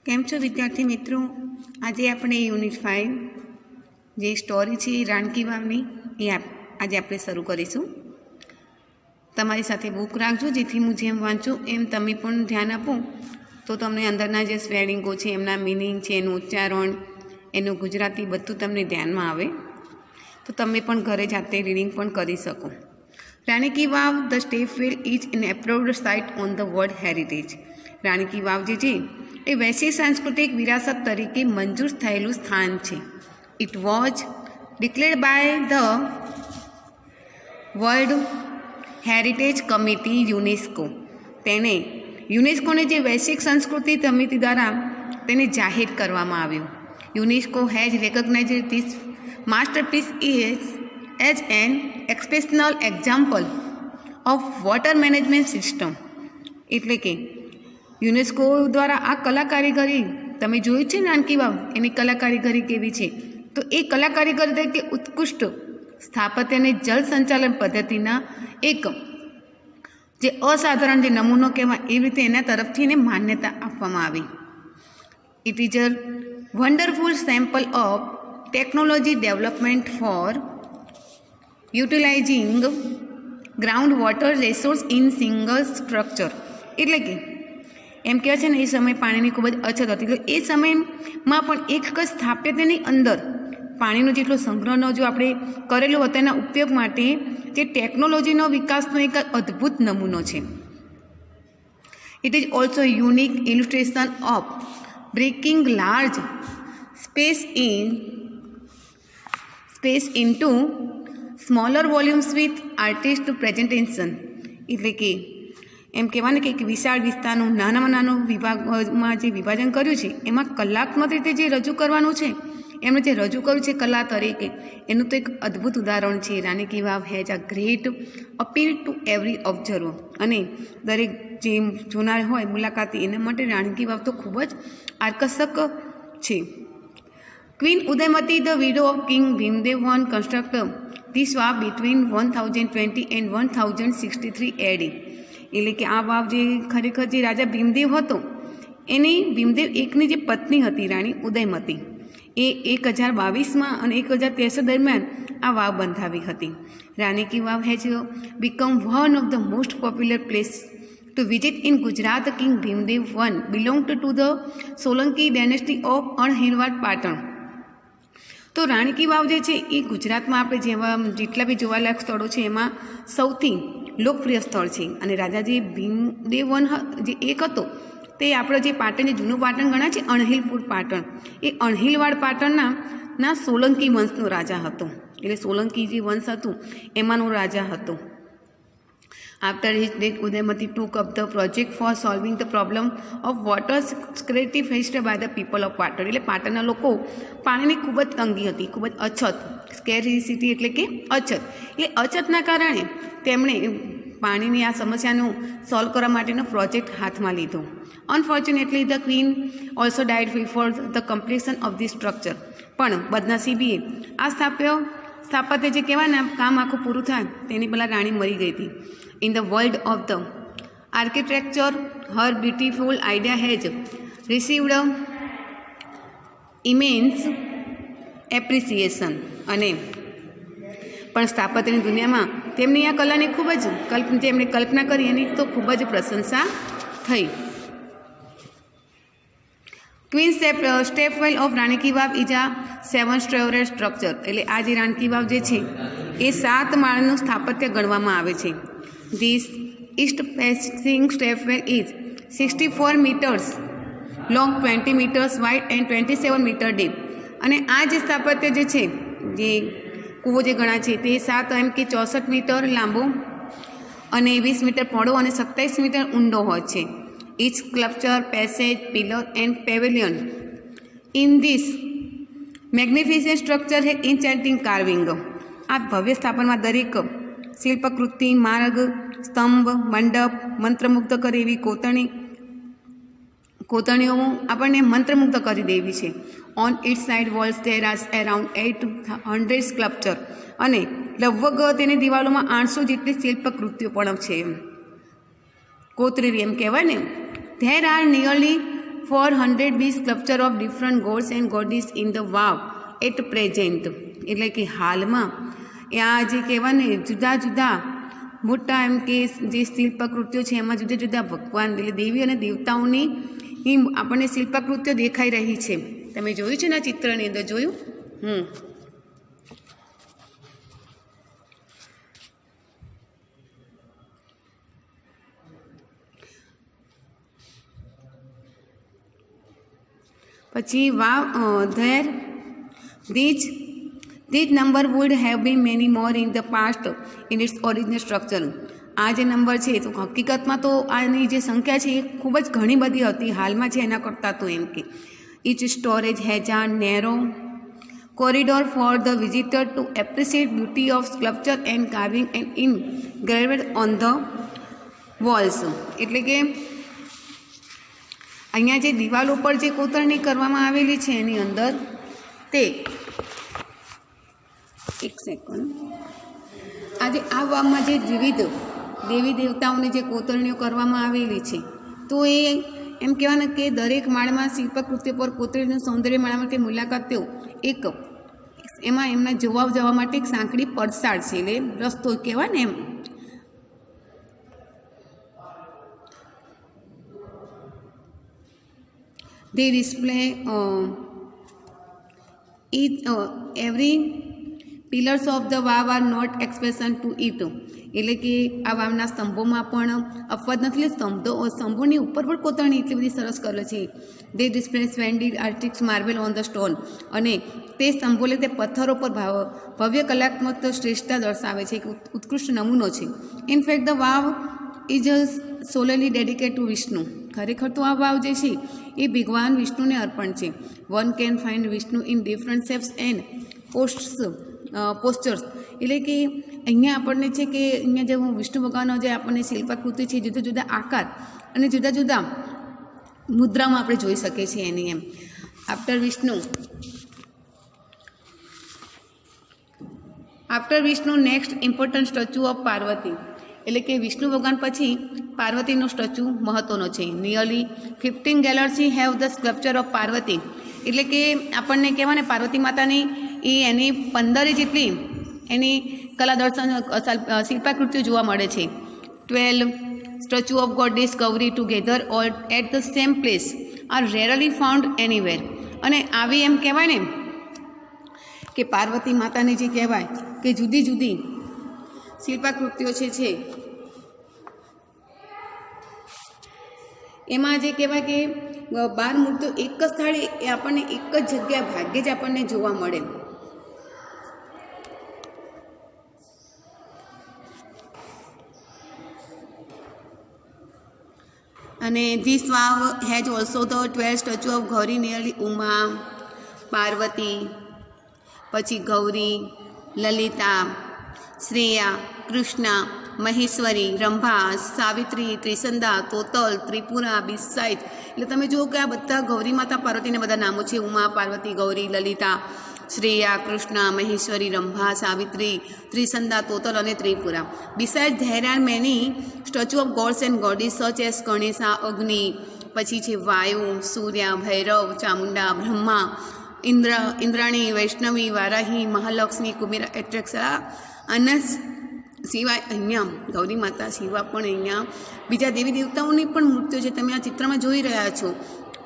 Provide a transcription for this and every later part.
કેમ છો વિદ્યાર્થી મિત્રો? આજે આપણે યુનિટ 5 જે સ્ટોરી છે રાણકી વાવની એ આજે આપણે શરૂ કરીશું. તમારી સાથે બુક રાખજો, જેથી હું જેમ વાંચું એમ તમે પણ ધ્યાન આપો તો તમને અંદરના જે સ્પેલિંગો છે, એમના મિનિંગ છે, એનું ઉચ્ચારણ, એનું ગુજરાતી બધું તમને ધ્યાનમાં આવે તો તમે પણ ઘરે જાતે રીડિંગ પણ કરી શકો. Rani ki Vav the stepwell is an approved site on the world heritage. Rani ki Vav જે છે એ વૈશ્વિક સાંસ્કૃતિક વિરાસત તરીકે મંજૂર થયેલું સ્થાન છે. It was declared by the world heritage committee UNESCO. તેને યુનેસ્કોની જે વૈશ્વિક સંસ્કૃતિ સમિતિ દ્વારા તેને જાહેર કરવામાં આવ્યું. UNESCO has recognized this masterpiece as an exceptional example of water management system. એટલે કે યુનેસ્કો દ્વારા આ કલાકારીગરી તમે જોયું છે ને, રાણકી વાવ એની કલાકારીગરી કેવી છે, તો એ કલાકારીગરી તરીકે ઉત્કૃષ્ટ સ્થાપત્ય અને જળ સંચાલન પદ્ધતિના એક જે અસાધારણ જે નમૂનો કહેવાય એવી રીતે એના તરફથી એને માન્યતા આપવામાં આવી. It is a wonderful sample of technology development for utilizing ground water resource in single structure. એટલે કે એમ કહેવાય છે ને, એ સમયે પાણીની ખૂબ જ અછત હતી, તો એ સમયમાં પણ એક જ સ્થાપત્યની અંદર પાણીનો જેટલો સંગ્રહનો જો આપણે કરેલો હતો એના ઉપયોગ માટે જે ટેકનોલોજીનો વિકાસનો એક અદ્ભુત નમૂનો છે. It is also unique illustration of breaking large space into smaller volumes with artist presentation. એટલે કે એમ કહેવાય ને કે એક વિશાળ વિસ્તારનું નાનામાં નાનું વિભાગમાં જે વિભાજન કર્યું છે એમાં કલાત્મક રીતે જે રજૂ કરવાનું છે, એમણે જે રજૂ કર્યું છે કલા તરીકે, એનું તો એક અદ્ભુત ઉદાહરણ છે. Rani ki Vav has a great appeal to every observer. અને દરેક જે જોનાર હોય મુલાકાતી એના માટે રાણી કી વાવ તો ખૂબ જ આકર્ષક છે. Queen Udayamati the widow of king Bhimdev one construct this vav between 1020 and 1063 AD. એટલે કે આ વાવ જે ખરેખર જે રાજા ભીમદેવ હતો એની ભીમદેવ એકની જે પત્ની હતી રાણી ઉદયમતી, એ 1022 અને 1063 દરમિયાન આ વાવ બંધાવી હતી. Rani ki Vav has become one of the most popular place to visit in Gujarat. King Bhimdev one belonged to the Solanki dynasty of Anhilwad Patan. તો રાણી કી વાવ જે છે એ ગુજરાતમાં આપણે જેટલા બી જોવાલાયક સ્થળો છે એમાં સૌથી લોકપ્રિય સ્થળ છે. અને રાજા જે ભીમદેવ વન જે એક હતો તે આપણો જે પાટણ, જે જૂનું પાટણ ગણાય છે અણહિલપુર પાટણ, એ અણહિલવાડ પાટણના સોલંકી વંશનો રાજા હતો. એટલે સોલંકી જે વંશ હતું એમાંનો રાજા હતો. After his death Udayamati took up the project for solving the problem of water scarcity faced by the people of Patan. એટલે પાટણના લોકો પાણીની ખૂબ જ તંગી હતી, ખૂબ જ અછત. સ્કેર્સિટી એટલે કે અછત. એટલે અછતના કારણે તેમણે પાણીની આ સમસ્યાનું સોલ્વ કરવા માટેનો પ્રોજેક્ટ હાથમાં લીધો. Unfortunately the queen also dyed before the completion of the structure. પણ બદનસીબીએ આ સ્થાપત્ય જે કહેવાય ને કામ આખું પૂરું થાય તેની પહેલાં રાણી મરી ગઈ હતી. In the world of the architecture Har beautiful idea has received ઇમેન્સ appreciation. અને પણ સ્થાપત્યની દુનિયામાં તેમની આ કલાની ખૂબ જ જેમણે કલ્પના કરી એની તો ખૂબ જ પ્રશંસા થઈ. Queen stepwell of Rani ki Vav is a 7-story structure. એટલે આ જે રાણી કી વાવ જે છે એ 7 માળનું સ્થાપત્ય ગણવામાં આવે છે. This east facing stepwell is 64 meters long, 20 meters wide and 27 meter deep. અને આ જે સ્થાપત્ય જે છે, જે કૂવો જે ગણાય છે તે 64 મીટર લાંબો અને 20 મીટર પહોળો અને 27 મીટર ઊંડો હોય છે. Each sculpture, passage, pillar and pavilion in this magnificent structure have enchanting carving. આ ભવ્ય સ્થાપનમાં દરેક શિલ્પકૃતિ, માર્ગ, સ્તંભ, મંડપ, મંત્રમુગ્ધ કરે એવી કોતરણીઓ આપણને મંત્રમુગ્ધ કરી દેવી છે. On it's side walls there are around 800 sculpture. અને લગભગ તેની દિવાલોમાં 800 જેટલી શિલ્પકૃતિઓ પણ છે. કોતરેલી એમ કહેવાય ને. There are nearly 400 be sculpture of different gods and goddess in the vav at present. એટલે કે હાલમાં આ જે કહેવાય ને જુદા જુદા મોટા એમ કે જે શિલ્પકૃતિઓ છે એમાં જુદા જુદા ભગવાન એટલે દેવી અને દેવતાઓની આપણને શિલ્પકૃતિઓ દેખાઈ રહી છે. તમે જોયું છે ને આ ચિત્રની અંદર જોયું? પછી વાવ there This number would have been many more in the past in its original structure. આ જે નંબર છે તો હકીકતમાં તો આની જે સંખ્યા છે એ ખૂબ જ ઘણી બધી હતી હાલમાં છે એના કરતાં. તો એમ કે each storage has a narrow corridor for the visitor to appreciate beauty of sculpture and carving and engraved on the walls. એટલે કે અહીંયા જે દિવાલો પર જે કોતરણી કરવામાં આવેલી છે એની અંદર તે એક સેકન્ડ આજે આ વાવમાં જે વિવિધ દેવી દેવતાઓની જે કોતરણીઓ કરવામાં આવેલી છે તો એ એમ કહેવાના કે દરેક માળમાં શિલ્પકૃતિઓ પર કોતરણીનું સૌંદર્ય માળવા માટે મુલાકાત તેઓ એક એમાં એમના જવા માટે એક સાંકડી પડસાળ છે એટલે રસ્તો કહેવાય ને એમ. They display every pillars of the vav are not expression to it. એટલે કે આ વાવના સ્તંભોમાં પણ અપવાદ નથી. સ્તંભોની ઉપર પણ કોતરણી એટલી બધી સરસ કરે છે. They display splendid artist marble on the stone. અને તે સ્તંભો એટલે તે પથ્થરો પર ભવ્ય કલાત્મક શ્રેષ્ઠતા દર્શાવે છે. એક ઉત્કૃષ્ટ નમૂનો છે. In fact the vav is solely dedicate to Vishnu. ખરેખર તો આ વાવ જે છે એ ભગવાન વિષ્ણુને અર્પણ છે. One can find Vishnu in different shapes and postures. એટલે કે અહીંયા આપણને છે કે અહીંયા જે વિષ્ણુ ભગવાનનો જે આપણને શિલ્પકૃતિ છે જુદા જુદા આકાર અને જુદા જુદા મુદ્રામાં આપણે જોઈ શકીએ છીએ એની એમ. After Vishnu next important statue of Parvati. એટલે કે વિષ્ણુ ભગવાન પછી પાર્વતીનો સ્ટેચ્યુ મહત્ત્વનો છે. Nearly 15 galleries have the sculpture of Parvati. એટલે કે આપણને કહેવાય ને પાર્વતી માતાની એની 15 જેટલી એની કલા દર્શન શિલ્પાકૃતિઓ જોવા મળે છે. 12 statue of goddess Gauri together all at the same place are rarely found anywhere. અને આવી એમ કહેવાય ને કે પાર્વતી માતાની જે કહેવાય કે જુદી જુદી શિલ્પાકૃતિઓ છે એમાં જે કહેવાય કે 12 મૂર્તિઓ એક જ સ્થળે એ આપણને એક જ જગ્યાએ ભાગ્યે જ આપણને જોવા મળે. અને this vav has also the 12 statue of Gauri nearly Uma, Parvati, પછી ગૌરી, લલિતા, શ્રેયા, કૃષ્ણા, મહેશ્વરી, રંભા, સાવિત્રી, ત્રિસંદા, તોતલ, ત્રિપુરા, બિસાઇડ. એટલે તમે જુઓ કે આ બધા ગૌરી માતા પાર્વતીના બધા નામો છે. ઉમા, પાર્વતી, ગૌરી, લલિતા, શ્રેયા, કૃષ્ણા, મહેશ્વરી, રંભા, સાવિત્રી, ત્રિસંદા, તોતલ અને Tripura. Beside there are many statue of gods and goddess such as Ganesha, અગ્નિ, પછી છે વાયુ, સૂર્ય, ભૈરવ, ચામુંડા, બ્રહ્મા, ઇન્દ્રાણી, વૈષ્ણવી, વારાહી, મહાલક્ષ્મી, કુબેરા એટ્રેક્સરા. અને સિવાય અહીંયા ગૌરી માતા સિવાય પણ અહીંયા બીજા દેવી દેવતાઓની પણ મૂર્તિઓ છે. તમે આ ચિત્રમાં જોઈ રહ્યા છો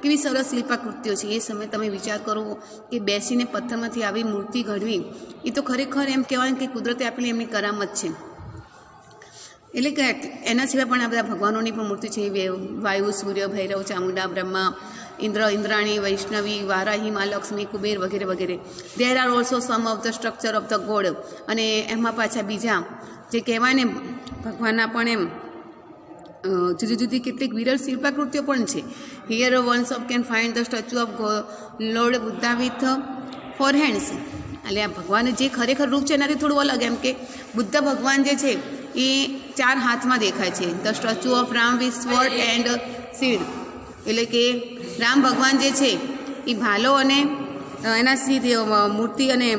કેવી સરસ શિલ્પાકૃતિઓ છે. એ સમયે તમે વિચાર કરો કે બેસીને પથ્થરમાંથી આવી મૂર્તિ ઘડવી એ તો ખરેખર એમ કહેવાય કે કુદરતે આપેલી એમની કરામત છે. એટલે કે એના સિવાય પણ આ બધા ભગવાનોની પણ મૂર્તિ છે. વાયુ, સૂર્ય, ભૈરવ, ચામુંડા, બ્રહ્મા, ઇન્દ્રાણી, વૈષ્ણવી, વારાહી, મહાલક્ષ્મી, કુબેર વગેરે વગેરે. There are also some of the structure of the god. અને એમાં પાછા બીજા જે કહેવાય ને ભગવાનના પણ એમ જુદી જુદી કેટલીક વિરલ શિલ્પાકૃતિઓ પણ છે. Here once of can find the statue of lord Buddha with 4 hands. એટલે આ ભગવાન જે ખરેખર રૂપ છે એનાથી થોડું અલગ એમ કે બુદ્ધ ભગવાન જે છે એ 4 હાથમાં દેખાય છે. The statue of Ram with sword and shield. એટલે કે રામ ભગવાન જે છે એ ભાલો અને એના સીધી મૂર્તિ અને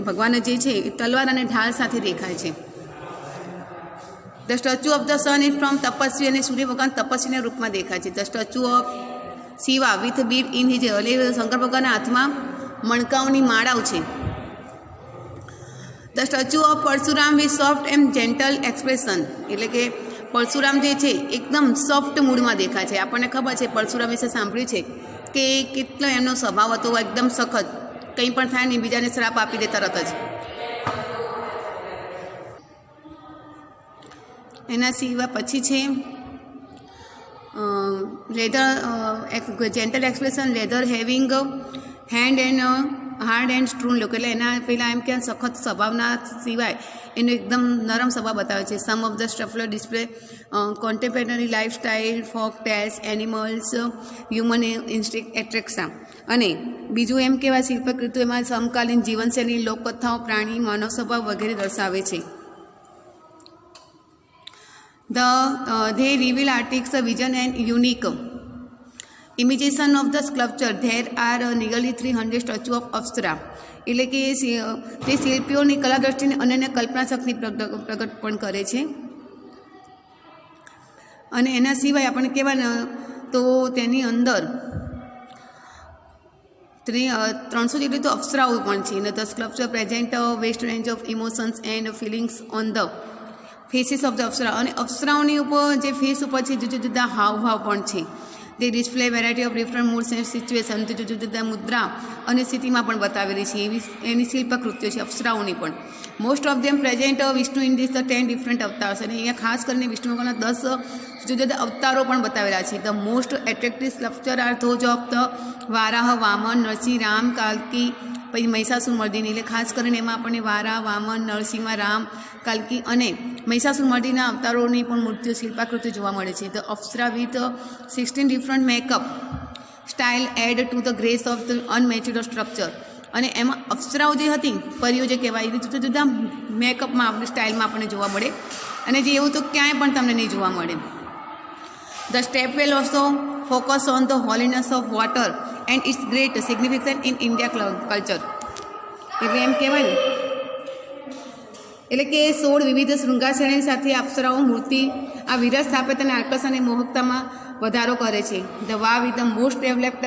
ભગવાન જે છે એ તલવાર અને ઢાલ સાથે દેખાય છે. The statue of the sun is from tapasvi. અને સૂર્ય ભગવાન તપસ્વીના રૂપમાં દેખાય છે. The statue of Shiva with bead in his, એટલે શંકર ભગવાનના હાથમાં મણકાઓની માળાઓ છે. The statue of Parshuram with soft and gentle expression, એટલે કે પરશુરામ જે છે એકદમ સોફ્ટ મૂડમાં દેખાય છે. આપણને ખબર છે, પરશુરામ વિશે સાંભળ્યું છે કે કેટલો એમનો સ્વભાવ હતો, એકદમ સખત, કંઈ પણ થાય ને બીજાને શ્રાપ આપી દે તરત જ. એના સિવાય પછી છે leather gentle expression, leather having hand and hard and stern look, એટલે એના પહેલાં એમ કે સખત સ્વભાવના સિવાય એનો એકદમ નરમ સ્વભાવ બતાવે છે. Some of the structure display contemporary lifestyle, folk tales, animals, human instinct attraction. અને બીજું એમ કહેવાય શિલ્પકૃતિ એમાં સમકાલીન જીવનશૈલી, લોકકથાઓ, પ્રાણી, માનવ સ્વભાવ વગેરે દર્શાવે છે. They reveal artists' vision and unique imitation of the sculpture. There are nearly 300 statues of Apsara, એટલે કે તે શિલ્પીઓની કલા દ્રષ્ટિને અનન્ય કલ્પના શક્તિ પ્રગટ પણ કરે છે. અને એના સિવાય આપણે કહેવાય તો તેની અંદર 300 જેટલી તો અપ્સરાઓ પણ છે. The sculpture present vast range of emotions and feelings on the faces of the apsara, અને અપ્સરાઓની ઉપર જે ફેસ ઉપર છે જુદા જુદા હાવભાવ પણ છે. તે display variety of different moods and situation, જુદા જુદા મુદ્રા અને સ્થિતિમાં પણ બતાવેલી છે એની શિલ્પકૃતિઓ છે અપ્સરાઓની પણ. Most of them present Vishnu in this 10 different avatars, અને અહીંયા ખાસ કરીને વિષ્ણુ ભગવાનના 10 જુદા જુદા અવતારો પણ બતાવેલા છે. The most attractive sculpture are those of the Varaha, Vamana, Narasimha, Ram, કાલ્કી, પછી મહિષાસુર મર્દિની, એટલે ખાસ કરીને એમાં આપણને વારા, વામન, નરસિંહમાં રામ, કાલ્કી અને મહિષાસુર મર્દિના અવતારોની પણ મૂર્તિઓ શિલ્પાકૃતિ જોવા મળે છે. The apsara with 16 different makeup style add to the grace of the unmatured structure, અને એમાં અપ્સરાઓ જે હતી પરીઓ જે કહેવાય એ જુદા જુદા મેકઅપમાં આપણી સ્ટાઇલમાં આપણને જોવા મળે, અને જે એવું તો ક્યાંય પણ તમને નહીં જોવા મળે. The stepwell also focus on the holiness of water and its great significance in India culture, એટલે એમ કહેવાય ને એટલે કે 16 વિવિધ શૃંગાર શ્રેણી સાથે અપ્સરાઓ મૂર્તિ આ વિરસ સ્થાપત્ય અને આકર્ષણ અને મોહકતામાં વધારો કરે છે. The vav is the most developed,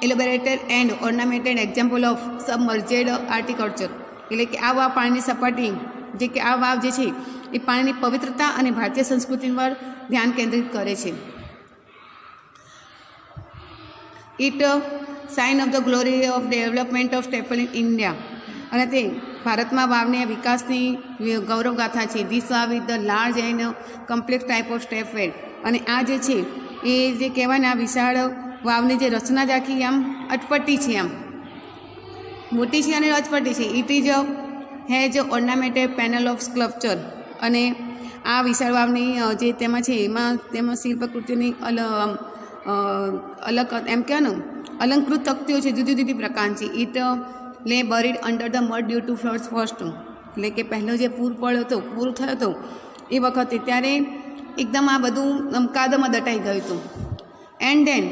elaborated and ornamented example of submerged architecture, એટલે કે આ વાવ પાણીની સપાટી જે કે આ વાવ જે છે એ પાણીની પવિત્રતા અને ભારતીય સંસ્કૃતિ પર ધ્યાન કેન્દ્રિત કરે છે. It sign of the glory of development of stepwell in India, અને તે ભારતમાં વાવની વિકાસની ગૌરવગાથા છે. This vav with the large and complex type of stepwell, અને આ જે છે એ જે કહેવાય ને આ વિશાળ વાવની જે રચના જ આખી આમ અટપટી છે, આમ મોટી છે અને અટપટી છે. It is has ornamented panel of sculpture, અને આ વિશાળ વાવની જે તેમાં છે તેમાં શિલ્પકૃતિની અલગ એમ કહેવાય ને અલંકૃત તકતીઓ છે, જુદી જુદી પ્રકારની છે. It lay buried under the mud due to floods first, એટલે કે પહેલો જે પૂરું થયો હતો એ વખતે ત્યારે એકદમ આ બધું કાદવમાં દટાઈ ગયું હતું. And then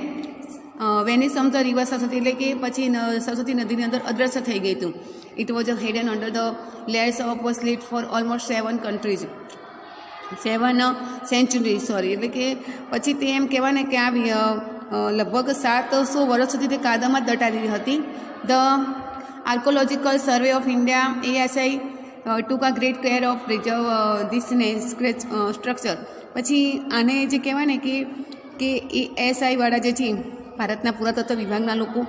Venice from the river Saraswati, એટલે કે પછી સરસ્વતી નદીની અંદર અદ્રશ્ય થઈ ગયું હતું. It was hidden under the layers of silt for almost 7 century, એટલે કે પછી તે એમ કહેવાય ને કે આ લગભગ 700 વર્ષ સુધી તે કાદવમાં જ દટાયેલી હતી. The archaeological survey of India ASI took a great care of preserve this structure. પછી આને જે કહેવાય ને કે ASI વાળા જે છે ભારતના પુરાતત્વ વિભાગના લોકો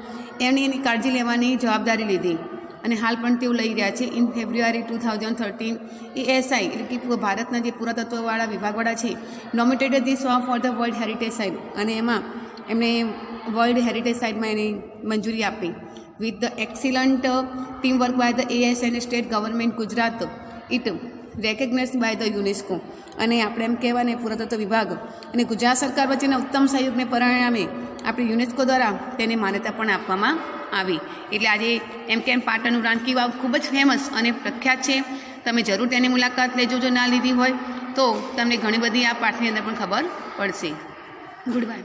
એની કાળજી લેવાની જવાબદારી લીધી, અને હાલ પણ તેઓ લઈ રહ્યા છે. ઇન ફેબ્રુઆરી 2013 ASI એટલે કે ભારતના જે પુરાતત્વવાળા વિભાગવાળા છે nominated this vav for the world heritage site, અને એમાં એમણે વર્લ્ડ હેરિટેજ સાઇટમાં એની મંજૂરી આપી. with the excellent teamwork by the AS and state government Gujarat, it recognized by the UNESCO. અને આપણે એમ કહેવાય પુરાતત્વ વિભાગ અને ગુજરાત સરકાર વચ્ચેના ઉત્તમ સહયોગને પરિણામે આપણે યુનેસ્કો દ્વારા તેને માન્યતા પણ આપવામાં આવી. એટલે આજે એમ કે પાટણનું રાણકી વાવ ખૂબ જ ફેમસ અને પ્રખ્યાત છે. તમે જરૂર તેની મુલાકાત લેજો, જો ના લીધી હોય તો તમને ઘણી બધી આ પાઠની અંદર પણ ખબર પડશે. Good bye.